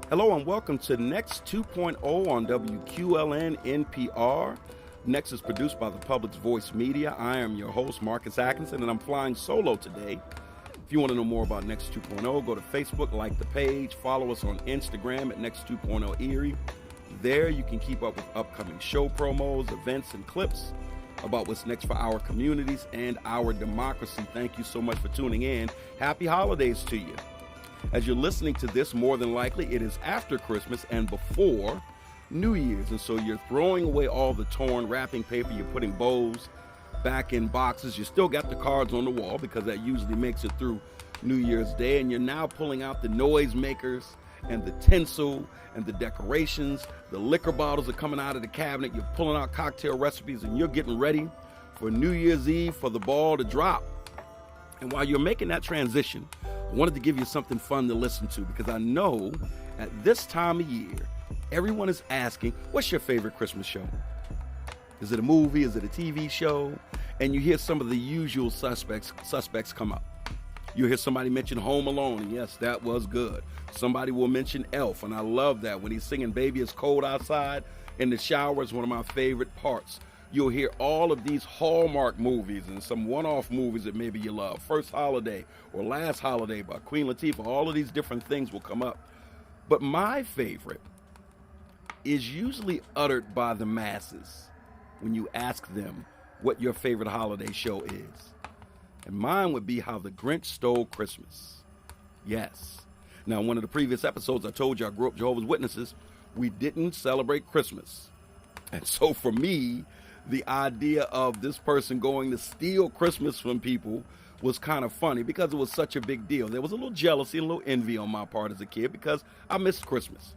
Hello and welcome to Next 2.0 on WQLN NPR. Next is produced by the Public's Voice Media. I am your host, Marcus Atkinson, and I'm flying solo today. If you want to know more about Next 2.0, go to Facebook, like the page, follow us on Instagram at Next 2.0 Erie. There you can keep up with upcoming show promos, events, and clips about what's next for our communities and our democracy. Thank you so much for tuning in. Happy holidays to you. As you're listening to this, more than likely it is after Christmas and before New Year's, and so you're throwing away all the torn wrapping paper, you're putting bows back in boxes, you still got the cards on the wall because that usually makes it through New Year's Day, and you're now pulling out the noise makers and the tinsel and the decorations. The liquor bottles are coming out of the cabinet, you're pulling out cocktail recipes, and you're getting ready for New Year's Eve for the ball to drop. And while you're making that transition, I wanted to give you something fun to listen to because I know at this time of year, everyone is asking, what's your favorite Christmas show? Is it a movie? Is it a TV show? And you hear some of the usual suspects come up. You'll hear somebody mention Home Alone, and yes, that was good. Somebody will mention Elf, and I love that. When he's singing Baby It's Cold Outside in the shower is one of my favorite parts. You'll hear all of these Hallmark movies and some one-off movies that maybe you love. First Holiday or Last Holiday by Queen Latifah. All of these different things will come up. But my favorite is usually uttered by the masses when you ask them what your favorite holiday show is. And mine would be How the Grinch Stole Christmas. Yes. Now, in one of the previous episodes, I told you I grew up Jehovah's Witnesses. We didn't celebrate Christmas. And so for me, the idea of this person going to steal Christmas from people was kind of funny because it was such a big deal. There was a little jealousy and a little envy on my part as a kid because I missed Christmas.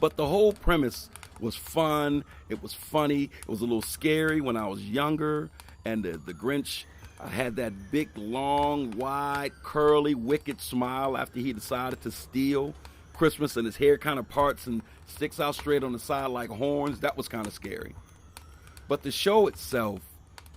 But the whole premise was fun. It was funny. It was a little scary when I was younger. And the Grinch had that big, long, wide, curly, wicked smile after he decided to steal Christmas, and his hair kind of parts and sticks out straight on the side like horns. That was kind of scary. But the show itself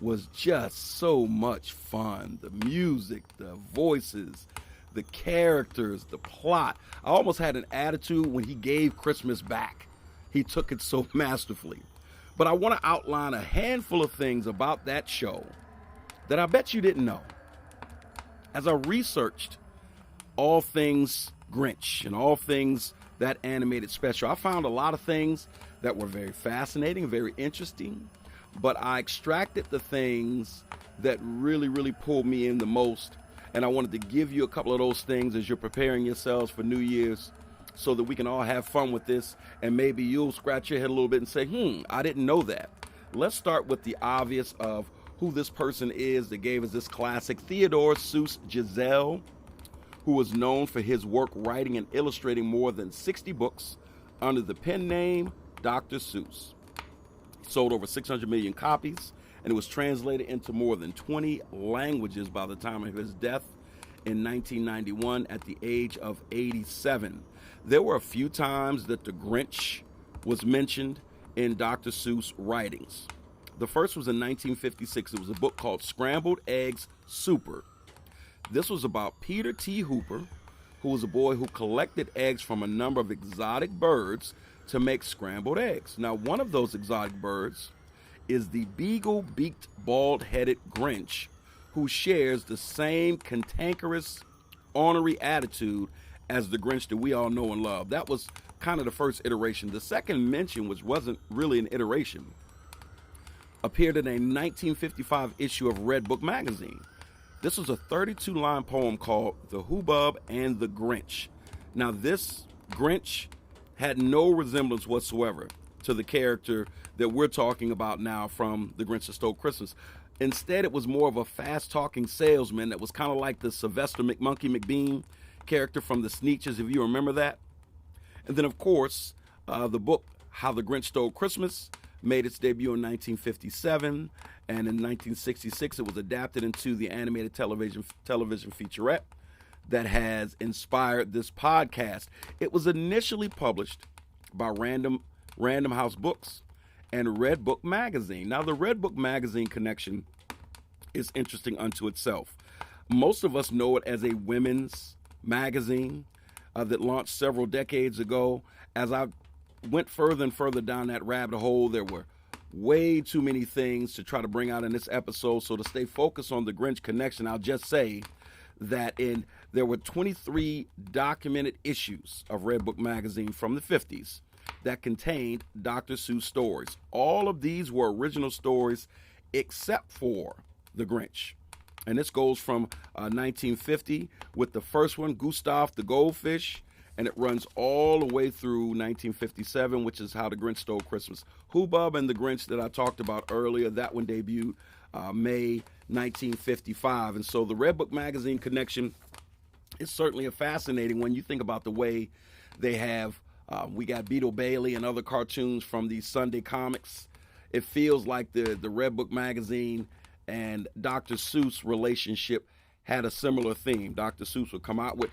was just so much fun. The music, the voices, the characters, the plot. I almost had an attitude when he gave Christmas back. He took it so masterfully. But I want to outline a handful of things about that show that I bet you didn't know. As I researched all things Grinch and all things that animated special, I found a lot of things that were very fascinating, very interesting, but I extracted the things that really pulled me in the most, and I wanted to give you a couple of those things as you're preparing yourselves for New Year's so that we can all have fun with this, and maybe you'll scratch your head a little bit and say, I didn't know that. Let's start with the obvious of who this person is that gave us this classic. Theodore Seuss Geisel, who was known for his work writing and illustrating more than 60 books under the pen name Dr. Seuss. Sold over 600 million copies, and it was translated into more than 20 languages by the time of his death in 1991 at the age of 87. There were a few times that the Grinch was mentioned in Dr. Seuss writings. The first was in 1956. It was a book called Scrambled Eggs Super. This was about Peter T. Hooper, who was a boy who collected eggs from a number of exotic birds to make scrambled eggs. Now, one of those exotic birds is the beagle-beaked, bald-headed Grinch, who shares the same cantankerous, ornery attitude as the Grinch that we all know and love. That was kind of the first iteration. The second mention, which wasn't really an iteration, appeared in a 1955 issue of Red Book magazine. This was a 32-line poem called The Hubbub and the Grinch. Now, this Grinch had no resemblance whatsoever to the character that we're talking about now from The Grinch Stole Christmas. Instead, it was more of a fast-talking salesman that was kind of like the Sylvester McMonkey McBean character from the Sneetches, if you remember that. And then, of course, the book How the Grinch Stole Christmas made its debut in 1957, and in 1966 it was adapted into the animated television featurette that has inspired this podcast. It was initially published by Random House Books and Red Book magazine. Now, the Red Book magazine connection is interesting unto itself. Most of us know it as a women's magazine. that launched several decades ago. As I went further and further down that rabbit hole, there were way too many things to try to bring out in this episode. So to stay focused on the Grinch connection, I'll just say that there were 23 documented issues of Redbook magazine from the 50s that contained Dr. Seuss stories. All of these were original stories except for The Grinch. And this goes from 1950 with the first one, Gustav the Goldfish, and it runs all the way through 1957, which is How the Grinch Stole Christmas. Hubbub and the Grinch that I talked about earlier, that one debuted May 1955. And so the Redbook magazine connection is certainly a fascinating one. You think about the way they have, we got Beetle Bailey and other cartoons from these Sunday comics. It feels like the Redbook magazine and Dr. Seuss relationship had a similar theme. Dr. Seuss would come out with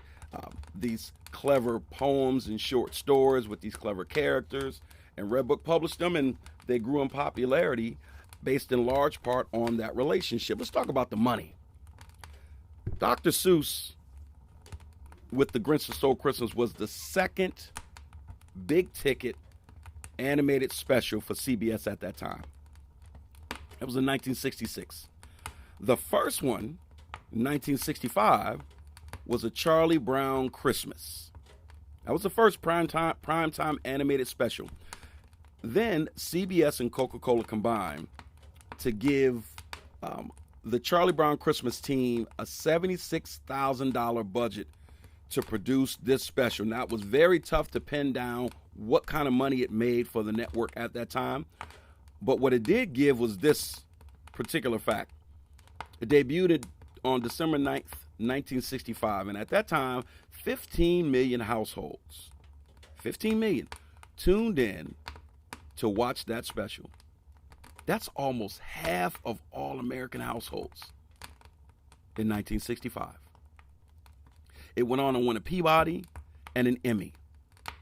these clever poems and short stories with these clever characters, and Redbook published them, and they grew in popularity based in large part on that relationship. Let's talk about the money. Dr. Seuss with The Grinch Stole Christmas was the second big ticket animated special for CBS at that time. It was in 1966. The first one, in 1965, was A Charlie Brown Christmas. That was the first primetime animated special. Then CBS and Coca-Cola combined to give the Charlie Brown Christmas team a $76,000 budget to produce this special. Now, it was very tough to pin down what kind of money it made for the network at that time. But what it did give was this particular fact. It debuted on December 9th, 1965. And at that time, 15 million households, 15 million, tuned in to watch that special. That's almost half of all American households in 1965. It went on to win a Peabody and an Emmy.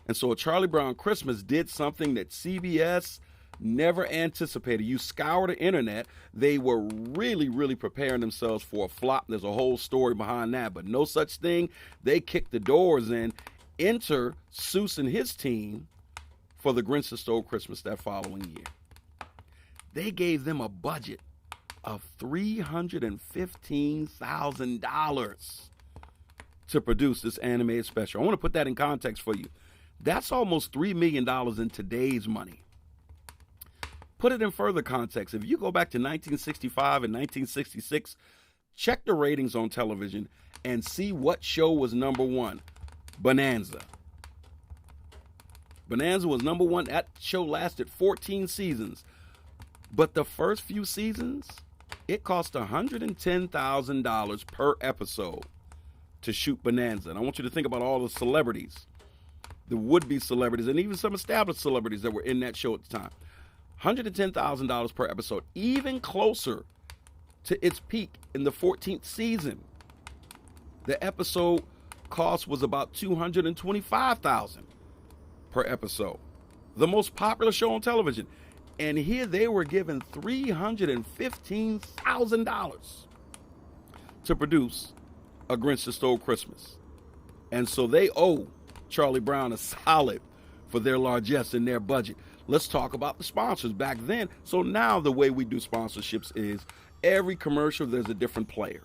And so A Charlie Brown Christmas did something that CBS never anticipated. You scour the internet, they were really, really preparing themselves for a flop. There's a whole story behind that, but no such thing. They kicked the doors in. Enter Seuss and his team for The Grinch That Stole Christmas that following year. They gave them a budget of $315,000 to produce this animated special. I want to put that in context for you. That's almost $3 million in today's money. Put it in further context. If you go back to 1965 and 1966, check the ratings on television and see what show was number one. Bonanza. Bonanza was number one. That show lasted 14 seasons. But the first few seasons, it cost $110,000 per episode to shoot Bonanza. And I want you to think about all the celebrities, the would-be celebrities, and even some established celebrities that were in that show at the time. $110,000 per episode, even closer to its peak in the 14th season. The episode cost was about $225,000 per episode. The most popular show on television. And here they were given $315,000 to produce A Grinch That Stole Christmas. And so they owe Charlie Brown a solid for their largesse in their budget. Let's talk about the sponsors back then. So now the way we do sponsorships is every commercial, there's a different player.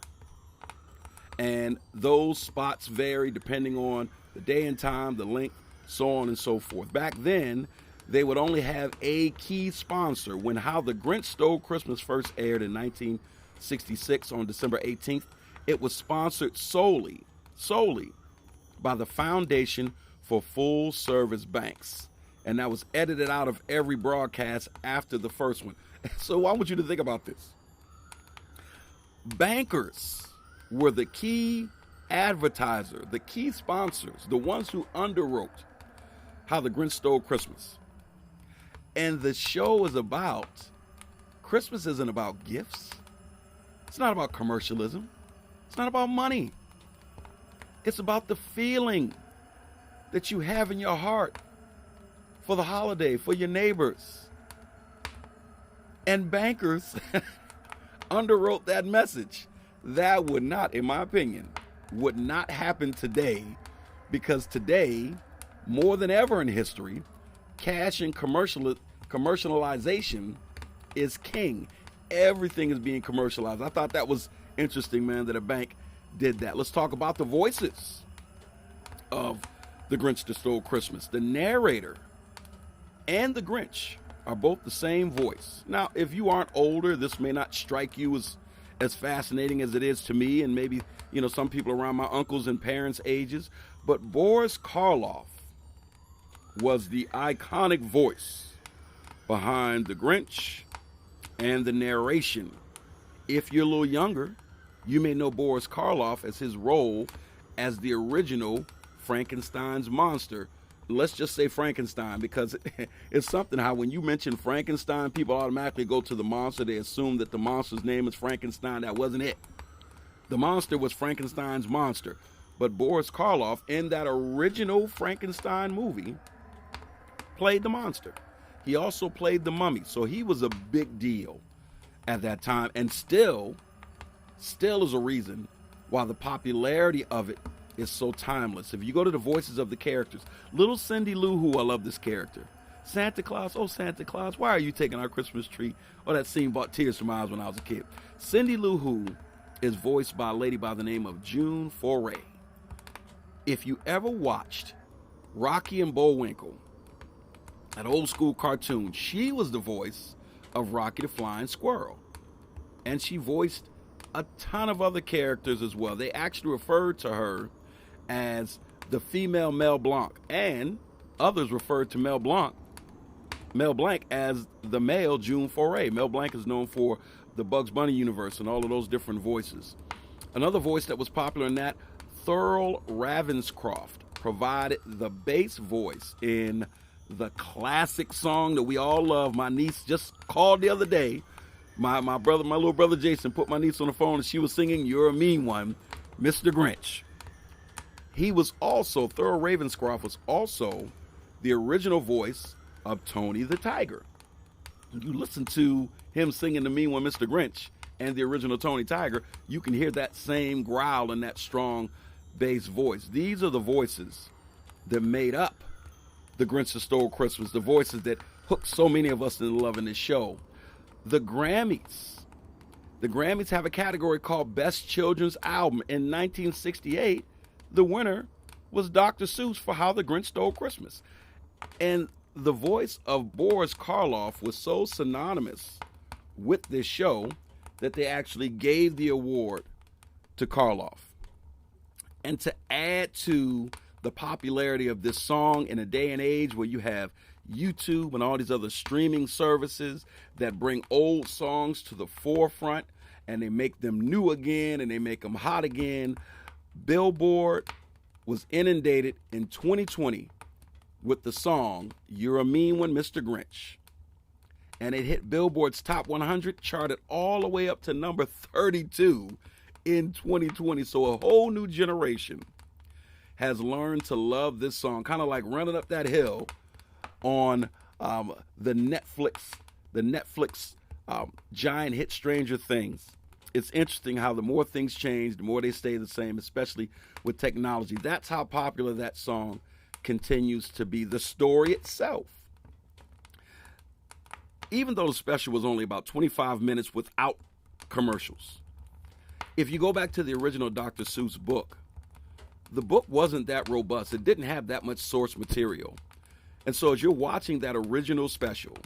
And those spots vary depending on the day and time, the length, so on and so forth. Back then, they would only have a key sponsor. When How the Grinch Stole Christmas first aired in 1966 on December 18th, it was sponsored solely by the Foundation for Full Service Banks. And that was edited out of every broadcast after the first one. So I want you to think about this. Bankers were the key advertiser, the key sponsors, the ones who underwrote How the Grinch Stole Christmas. And the show is about, Christmas isn't about gifts. It's not about commercialism. It's not about money. It's about the feeling that you have in your heart for the holiday, for your neighbors. And bankers underwrote that message. That would not, in my opinion, would not happen today because today, more than ever in history, cash and commercialization is king. Everything is being commercialized. I thought that was interesting, man, that a bank did that. Let's talk about the voices of The Grinch That Stole Christmas. The narrator and the Grinch are both the same voice. Now, if you aren't older, this may not strike you as fascinating as it is to me, and maybe, some people around my uncles and parents' ages, but Boris Karloff was the iconic voice behind the Grinch and the narration. If you're a little younger, you may know Boris Karloff as his role as the original Frankenstein's monster. Let's just say Frankenstein, because it's something how when you mention Frankenstein, people automatically go to the monster. They assume that the monster's name is Frankenstein. That wasn't it. The monster was Frankenstein's monster. But Boris Karloff, in that original Frankenstein movie, played the monster. He also played the mummy. So he was a big deal at that time, and still is a reason why the popularity of it is so timeless. If you go to the voices of the characters, little Cindy Lou Who, I love this character. Santa Claus, oh Santa Claus, why are you taking our Christmas tree? Oh, that scene brought tears to my eyes when I was a kid. Cindy Lou Who is voiced by a lady by the name of June Foray. If you ever watched Rocky and Bullwinkle, an old school cartoon, she was the voice of Rocky the Flying Squirrel. And she voiced a ton of other characters as well. They actually referred to her as the female Mel Blanc, and others referred to Mel Blanc as the male June Foray. Mel Blanc is known for the Bugs Bunny universe and all of those different voices. Another voice that was popular in that, Thurl Ravenscroft, provided the bass voice in the classic song that we all love. My niece just called the other day. My little brother Jason put my niece on the phone, and she was singing "You're a Mean One," Mr. Grinch. Thurl Ravenscroft was also the original voice of Tony the Tiger. You listen to him singing the Mean One, Mr. Grinch, and the original Tony Tiger, you can hear that same growl and that strong bass voice. These are the voices that made up The Grinch That Stole Christmas, the voices that hooked so many of us into loving this show. The Grammys have a category called Best Children's Album. In 1968, the winner was Dr. Seuss for How the Grinch Stole Christmas. And the voice of Boris Karloff was so synonymous with this show that they actually gave the award to Karloff. And to add to the popularity of this song in a day and age where you have YouTube and all these other streaming services that bring old songs to the forefront and they make them new again and they make them hot again, Billboard was inundated in 2020 with the song "You're a Mean One, Mr. Grinch." And it hit Billboard's Top 100, charted all the way up to number 32 in 2020. So a whole new generation has learned to love this song, kind of like Running Up That Hill on the Netflix giant hit Stranger Things. It's interesting how the more things change, the more they stay the same, especially with technology. That's how popular that song continues to be. The story itself, even though the special was only about 25 minutes without commercials, if you go back to the original Dr. Seuss book, the book wasn't that robust. It didn't have that much source material. And so as you're watching that original special,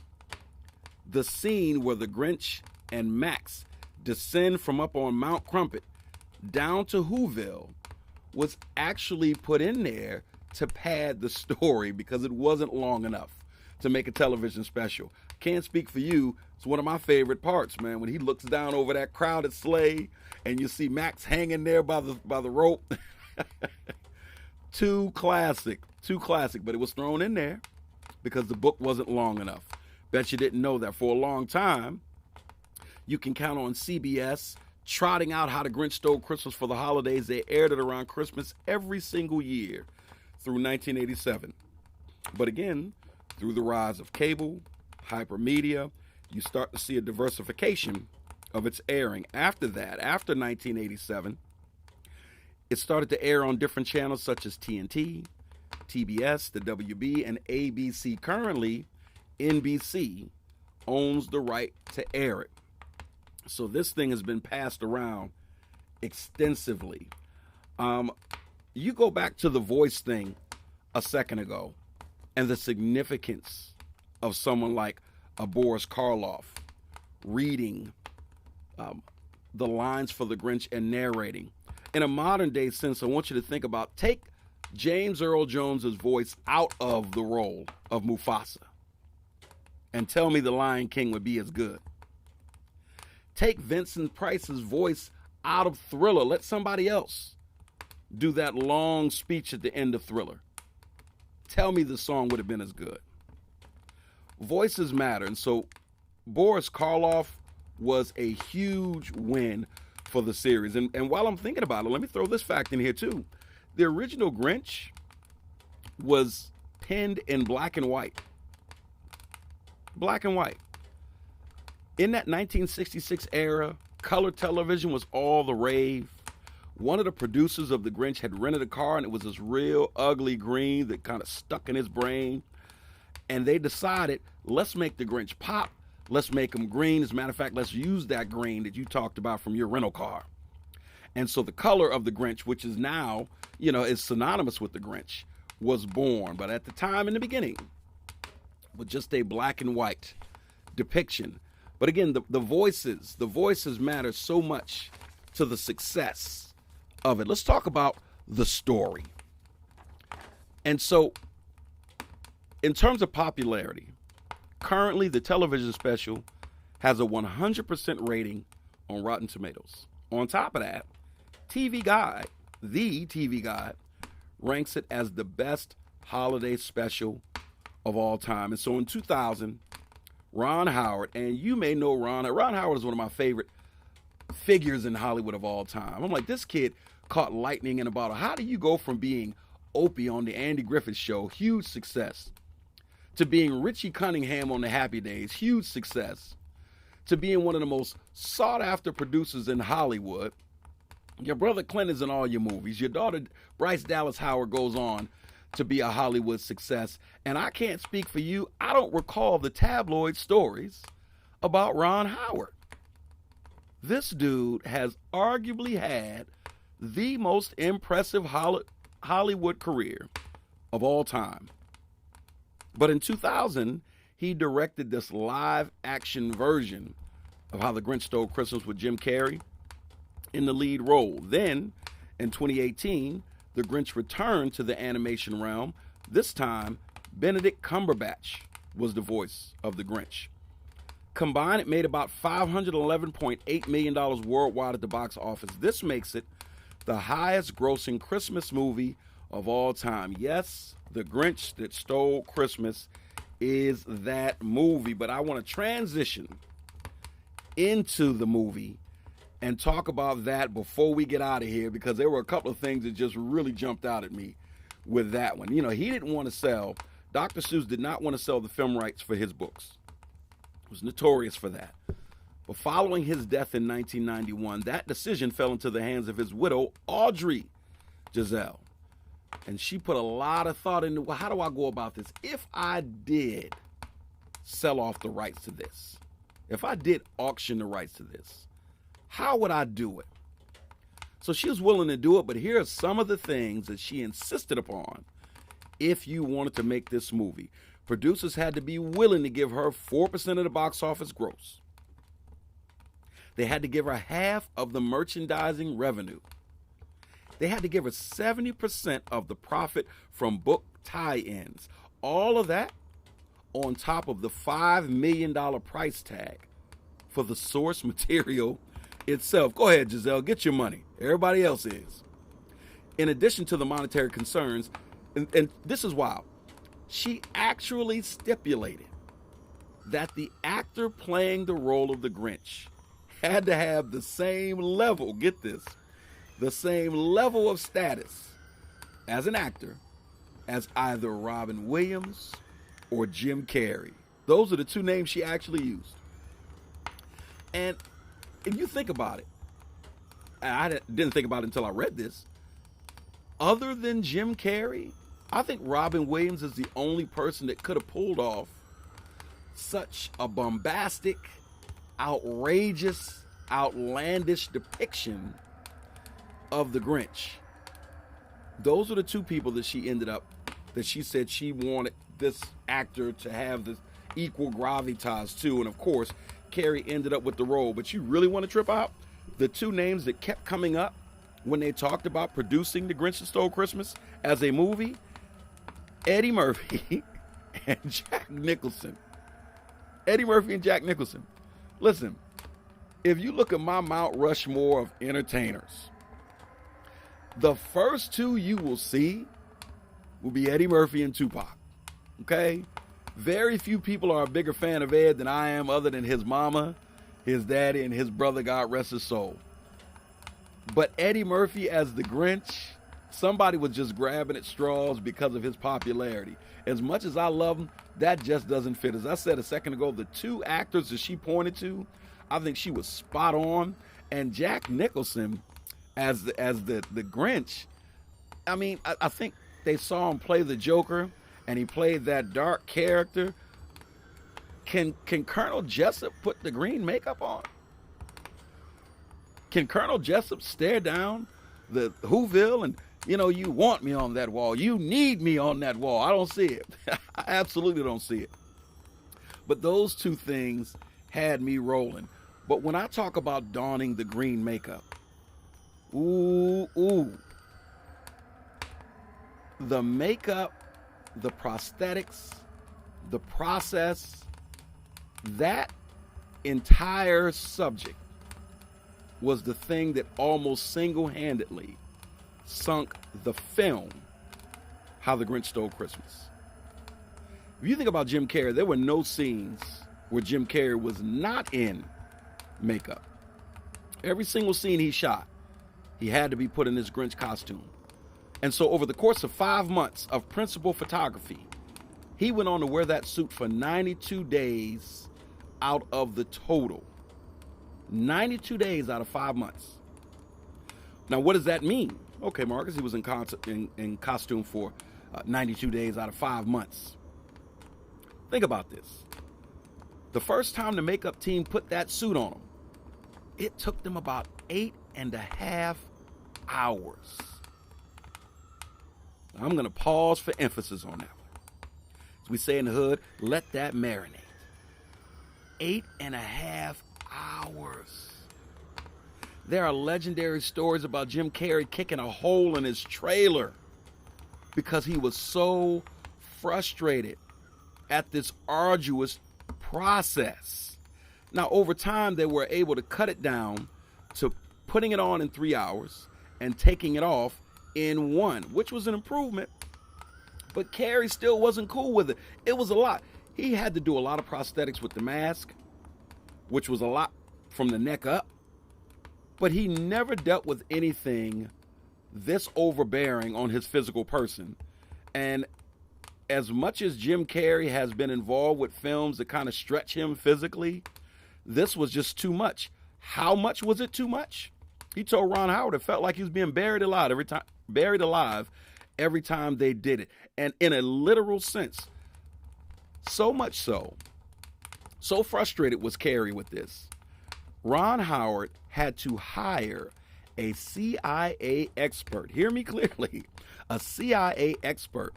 the scene where the Grinch and Max descend from up on Mount Crumpet down to Whoville was actually put in there to pad the story because it wasn't long enough to make a television special. Can't speak for you. It's one of my favorite parts, man, when he looks down over that crowded sleigh and you see Max hanging there by the rope. Too classic, but it was thrown in there because the book wasn't long enough. Bet you didn't know that. For a long time, you can count on CBS trotting out How the Grinch Stole Christmas for the holidays. They aired it around Christmas every single year through 1987. But again, through the rise of cable, hypermedia, you start to see a diversification of its airing. After that, after 1987, It started to air on different channels such as TNT, TBS, the WB, and ABC. Currently, NBC owns the right to air it. So this thing has been passed around extensively. You go back to the voice thing a second ago and the significance of someone like a Boris Karloff reading the lines for the Grinch and narrating. In a modern day sense, I want you to think about, take James Earl Jones's voice out of the role of Mufasa and tell me the Lion King would be as good. Take Vincent Price's voice out of Thriller. Let somebody else do that long speech at the end of Thriller. Tell me the song would have been as good. Voices matter. And so Boris Karloff was a huge win for the series. And while I'm thinking about it, let me throw this fact in here too. The original Grinch was penned in black and white. Black and white. In that 1966 era, color television was all the rave. One of the producers of The Grinch had rented a car, and it was this real ugly green that kind of stuck in his brain. And they decided, let's make The Grinch pop. Let's make him green. As a matter of fact, let's use that green that you talked about from your rental car. And so the color of The Grinch, which is now, is synonymous with The Grinch, was born. But at the time, in the beginning, with just a black and white depiction. But again, the voices matter so much to the success of it. Let's talk about the story. And so, in terms of popularity, currently the television special has a 100% rating on Rotten Tomatoes. On top of that, the TV Guide, ranks it as the best holiday special of all time. And so in 2000, Ron Howard, and you may know Ron Howard is one of my favorite figures in Hollywood of all time. I'm like, this kid caught lightning in a bottle. How do you go from being Opie on the Andy Griffith Show, huge success, to being Richie Cunningham on the Happy Days, huge success, to being one of the most sought-after producers in Hollywood? Your brother Clint is in all your movies. Your daughter Bryce Dallas Howard goes on to be a Hollywood success. And I can't speak for you. I don't recall the tabloid stories about Ron Howard. This dude has arguably had the most impressive Hollywood career of all time. But in 2000, he directed this live action version of How the Grinch Stole Christmas with Jim Carrey in the lead role. Then, in 2018, The Grinch returned to the animation realm. This time, Benedict Cumberbatch was the voice of the Grinch. Combined, it made about $511.8 million worldwide at the box office. This makes it the highest grossing Christmas movie of all time. Yes, The Grinch That Stole Christmas is that movie. But I want to transition into the movie and talk about that before we get out of here, because there were a couple of things that just really jumped out at me with that one. He didn't want to sell, Dr. Seuss did not want to sell the film rights for his books. He was notorious for that. But following his death in 1991, that decision fell into the hands of his widow, Audrey Giselle. And she put a lot of thought into, well, how do I go about this? If I did sell off the rights to this, if I did auction the rights to this, how would I do it? So she was willing to do it, but here are some of the things that she insisted upon if you wanted to make this movie. Producers had to be willing to give her 4% of the box office gross. They had to give her half of the merchandising revenue. They had to give her 70% of the profit from book tie-ins. All of that on top of the $5 million price tag for the source material itself. Go ahead, Giselle, get your money. Everybody else is. In addition to the monetary concerns, and this is wild, she actually stipulated that the actor playing the role of the Grinch had to have the same level, get this, the same level of status as an actor as either Robin Williams or Jim Carrey. Those are the two names she actually used. And if you think about it, I didn't think about it until I read this, other than Jim Carrey, I think Robin Williams is the only person that could have pulled off such a bombastic, outrageous, outlandish depiction of the Grinch. Those are the two people that she said she wanted this actor to have this equal gravitas to. And of course, Carrey ended up with the role. But you really want to trip out? The two names that kept coming up when they talked about producing The Grinch Stole Christmas as a movie, Eddie Murphy and Jack Nicholson. Eddie Murphy and Jack Nicholson. Listen, if you look at my Mount Rushmore of entertainers, the first two you will see will be Eddie Murphy and Tupac. Okay? Very few people are a bigger fan of Ed than I am, other than his mama, his daddy, and his brother, God rest his soul. But Eddie Murphy as the Grinch, somebody was just grabbing at straws because of his popularity. As much as I love him, that just doesn't fit. As I said a second ago, the two actors that she pointed to, I think she was spot on. And Jack Nicholson as the Grinch, I mean, I think they saw him play the Joker, and he played that dark character. Can Colonel Jessup put the green makeup on? Can Colonel Jessup stare down the Whoville and, you want me on that wall. You need me on that wall. I don't see it. I absolutely don't see it. But those two things had me rolling. But when I talk about donning the green makeup, ooh. The makeup, the prosthetics, the process, that entire subject was the thing that almost single-handedly sunk the film How the Grinch Stole Christmas. If you think about Jim Carrey, there were no scenes where Jim Carrey was not in makeup. Every single scene he shot, he had to be put in this Grinch costume. And so over the course of 5 months of principal photography, he went on to wear that suit for 92 days out of the total. 92 days out of 5 months. Now, what does that mean? Okay, Marcus, he was in costume for 92 days out of 5 months. Think about this. The first time the makeup team put that suit on him, it took them about 8.5 hours. Now, I'm going to pause for emphasis on that one. As we say in the hood, let that marinate. 8.5 hours. There are legendary stories about Jim Carrey kicking a hole in his trailer because he was so frustrated at this arduous process. Now, over time, they were able to cut it down to putting it on in 3 hours and taking it off in 1, which was an improvement. But Carrey still wasn't cool with it. It was a lot. He had to do a lot of prosthetics with the mask, which was a lot from the neck up. But he never dealt with anything this overbearing on his physical person. And as much as Jim Carrey has been involved with films that kind of stretch him physically, this was just too much. How much was it too much? He told Ron Howard it felt like he was being buried alive every time they did it. And in a literal sense, so much so frustrated was Carrey with this, Ron Howard had to hire a CIA expert, hear me clearly, a CIA expert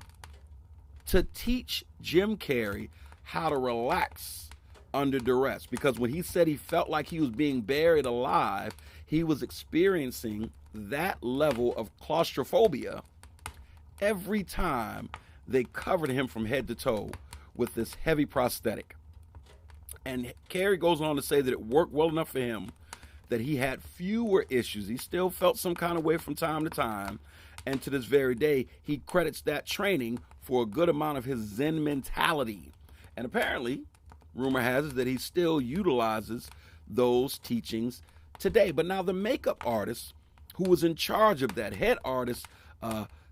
to teach Jim Carrey how to relax under duress. Because when he said he felt like he was being buried alive, he was experiencing that level of claustrophobia every time they covered him from head to toe with this heavy prosthetic. And Carrey goes on to say that it worked well enough for him that he had fewer issues. He still felt some kind of way from time to time. And to this very day, he credits that training for a good amount of his Zen mentality. And apparently, rumor has it that he still utilizes those teachings today. But now the makeup artist who was in charge of that, head artist,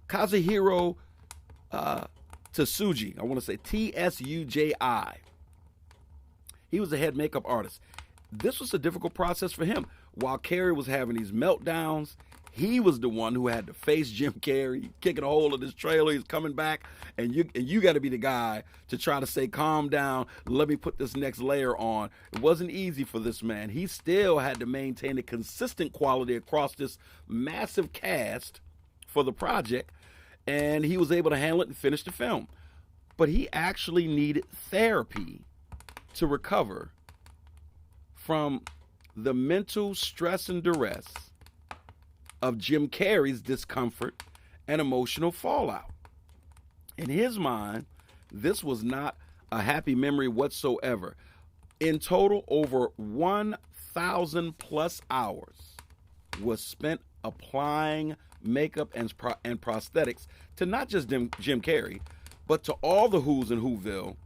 Kazuhiro Tsuji, I want to say Tsuji. He was the head makeup artist. This was a difficult process for him. While Carrey was having these meltdowns, He was the one who had to face Jim Carrey, kicking a hole in his trailer. He's coming back, and you got to be the guy to try to say, calm down, let me put this next layer on. It wasn't easy for this man. He still had to maintain a consistent quality across this massive cast for the project, and he was able to handle it and finish the film. But he actually needed therapy to recover from the mental stress and duress of Jim Carrey's discomfort and emotional fallout. In his mind, this was not a happy memory whatsoever. In total, over 1,000 plus hours was spent applying makeup and prosthetics to not just Jim Carrey, but to all the Who's in Whoville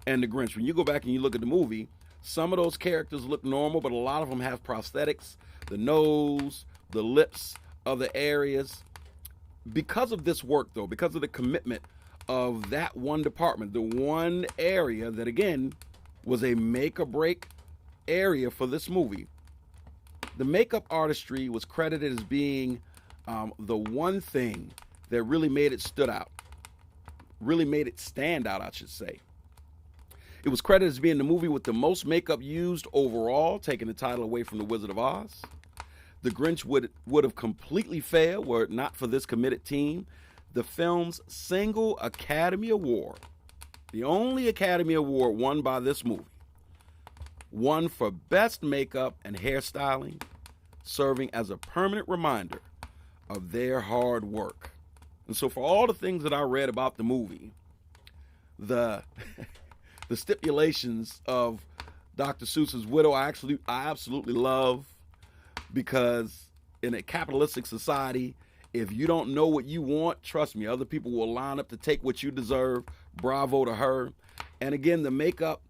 and the Grinch. When you go back and you look at the movie, some of those characters look normal, but a lot of them have prosthetics, the nose, the lips, other areas. Because of this work, though, because of the commitment of that one department, the one area that, again, was a make-or-break area for this movie, the makeup artistry was credited as being the one thing that really made it stand out, I should say. It was credited as being the movie with the most makeup used overall, taking the title away from The Wizard of Oz. The Grinch would have completely failed were it not for this committed team. The film's single Academy Award, the only Academy Award won by this movie, won for best makeup and hairstyling, serving as a permanent reminder of their hard work. And so for all the things that I read about the movie, the stipulations of Dr. Seuss's widow, I absolutely love, because in a capitalistic society, if you don't know what you want, trust me, other people will line up to take what you deserve. Bravo to her. And again, the makeup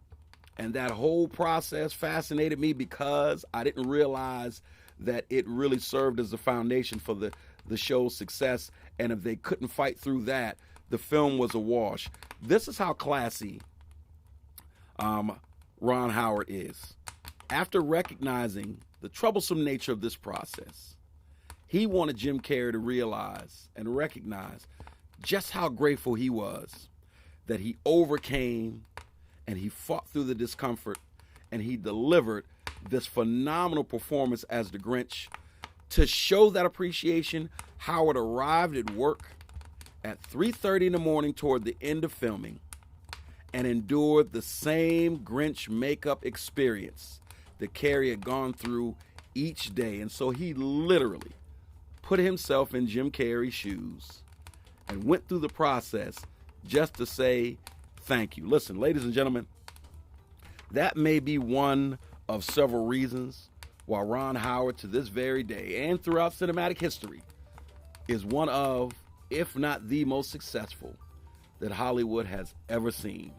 and that whole process fascinated me because I didn't realize that it really served as the foundation for the show's success. And if they couldn't fight through that, the film was a wash. This is how classy Ron Howard is. After recognizing the troublesome nature of this process, he wanted Jim Carrey to realize and recognize just how grateful he was that he overcame and he fought through the discomfort and he delivered this phenomenal performance as the Grinch. To show that appreciation, Howard arrived at work at 3:30 in the morning toward the end of filming and endured the same Grinch makeup experience that Carrey had gone through each day. And so he literally put himself in Jim Carrey's shoes and went through the process just to say thank you. Listen, ladies and gentlemen, that may be one of several reasons why Ron Howard to this very day and throughout cinematic history is one of, if not the most successful that Hollywood has ever seen.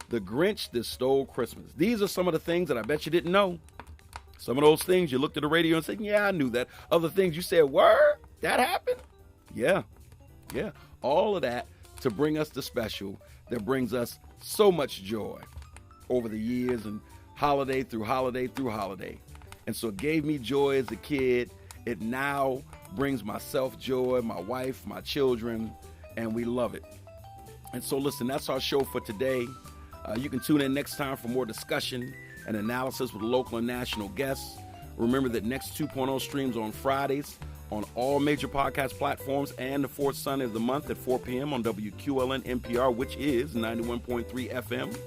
The Grinch That Stole Christmas. These are some of the things that I bet you didn't know. Some of those things you looked at the radio and said, yeah, I knew that. Other things you said, word, that happened? Yeah. All of that to bring us the special that brings us so much joy over the years and holiday through holiday through holiday. And so it gave me joy as a kid. It now brings myself joy, my wife, my children, and we love it. And so listen, that's our show for today. You can tune in next time for more discussion and analysis with local and national guests. Remember that Next 2.0 streams on Fridays on all major podcast platforms and the fourth Sunday of the month at 4 p.m. on WQLN NPR, which is 91.3 FM.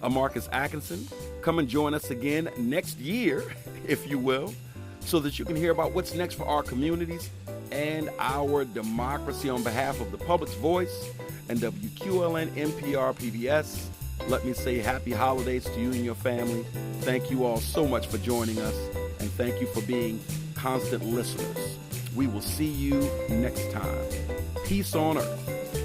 I'm Marcus Atkinson. Come and join us again next year, if you will, so that you can hear about what's next for our communities and our democracy. On behalf of the Public's Voice and WQLN NPR PBS, let me say happy holidays to you and your family. Thank you all so much for joining us, and thank you for being constant listeners. We will see you next time. Peace on earth.